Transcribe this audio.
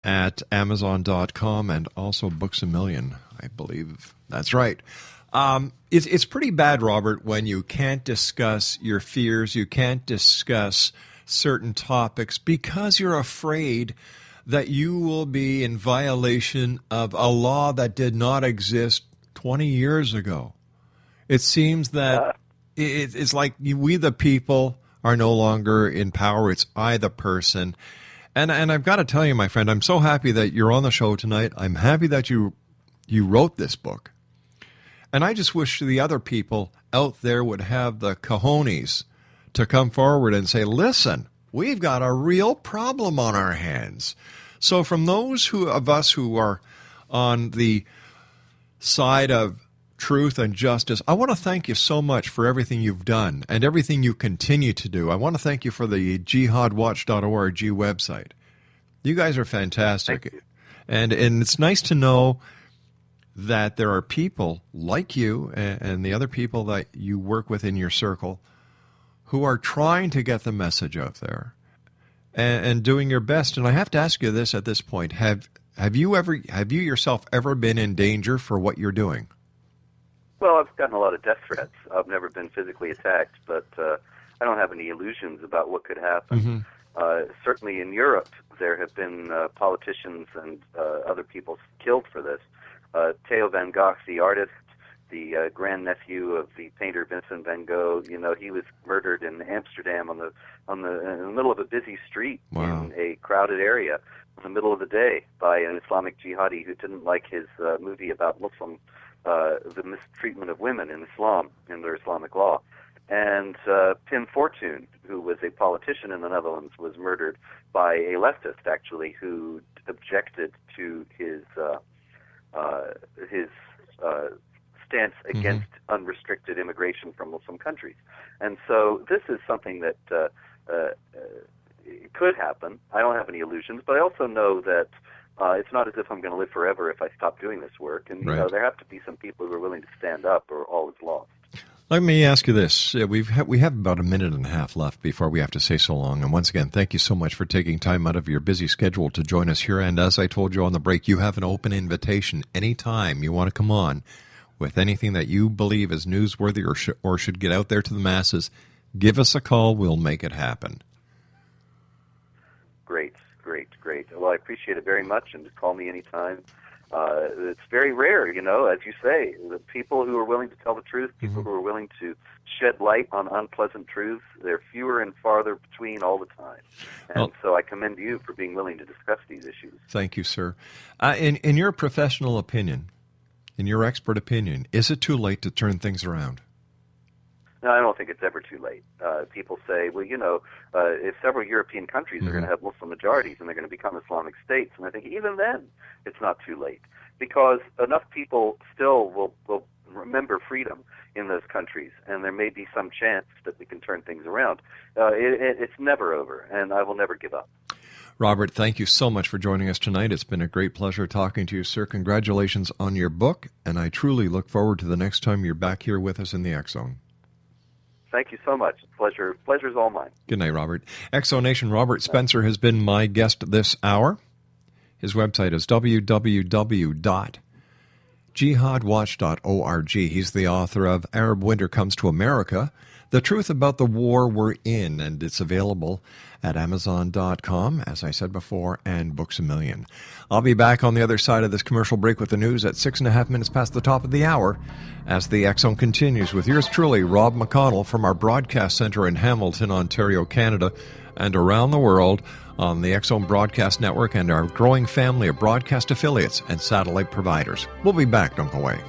at Amazon.com and also Books A Million, I believe. That's right. It's pretty bad, Robert, when you can't discuss your fears, you can't discuss certain topics because you're afraid that you will be in violation of a law that did not exist 20 years ago. It seems that it's like we the people are no longer in power. It's I the person. And I've got to tell you, my friend, I'm so happy that you're on the show tonight. I'm happy that you wrote this book. And I just wish the other people out there would have the cojones to come forward and say, listen, we've got a real problem on our hands. So from those of us who are on the side of truth and justice, I want to thank you so much for everything you've done and everything you continue to do. I want to thank you for the jihadwatch.org website. You guys are fantastic. And it's nice to know that there are people like you and the other people that you work with in your circle who are trying to get the message out there and doing your best. And I have to ask you this at this point. Have you yourself ever been in danger for what you're doing? Well, I've gotten a lot of death threats. I've never been physically attacked, but I don't have any illusions about what could happen. Certainly in Europe, there have been politicians and other people killed for this. Theo van Gogh, the artist, the grandnephew of the painter Vincent van Gogh, he was murdered in Amsterdam in the middle of a busy street in a crowded area in the middle of the day by an Islamic jihadi who didn't like his movie about the mistreatment of women in Islam, in their Islamic law. And Pim Fortuyn, who was a politician in the Netherlands, was murdered by a leftist, actually, who objected to his stance against unrestricted immigration from Muslim countries. And so this is something that could happen. I don't have any illusions, but I also know that it's not as if I'm going to live forever if I stop doing this work. And there have to be some people who are willing to stand up, or all is lost. Let me ask you this. We have about a minute and a half left before we have to say so long. And once again, thank you so much for taking time out of your busy schedule to join us here. And as I told you on the break, you have an open invitation anytime you want to come on with anything that you believe is newsworthy or should get out there to the masses. Give us a call. We'll make it happen. Great. Well, I appreciate it very much, and just call me anytime. It's very rare, as you say, the people who are willing to tell the truth, people who are willing to shed light on unpleasant truths, they're fewer and farther between all the time. And so I commend you for being willing to discuss these issues. Thank you, sir. In your professional opinion, in your expert opinion, is it too late to turn things around? No, I don't think it's ever too late. People say, well, if several European countries are going to have Muslim majorities and they're going to become Islamic states, and I think even then it's not too late, because enough people still will remember freedom in those countries, and there may be some chance that we can turn things around. It's never over, and I will never give up. Robert, thank you so much for joining us tonight. It's been a great pleasure talking to you, sir. Congratulations on your book, and I truly look forward to the next time you're back here with us in the X Zone. Thank you so much. Pleasure's all mine. Good night, Robert. Exonation Robert Spencer has been my guest this hour. His website is www.jihadwatch.org. He's the author of Arab Winter Comes to America, The Truth About the War We're In, and it's available at Amazon.com, as I said before, and Books A Million. I'll be back on the other side of this commercial break with the news at 6.5 minutes past the top of the hour as the X Zone continues with yours truly, Rob McConnell, from our broadcast center in Hamilton, Ontario, Canada, and around the world on the X Zone Broadcast Network and our growing family of broadcast affiliates and satellite providers. We'll be back. Don't go away.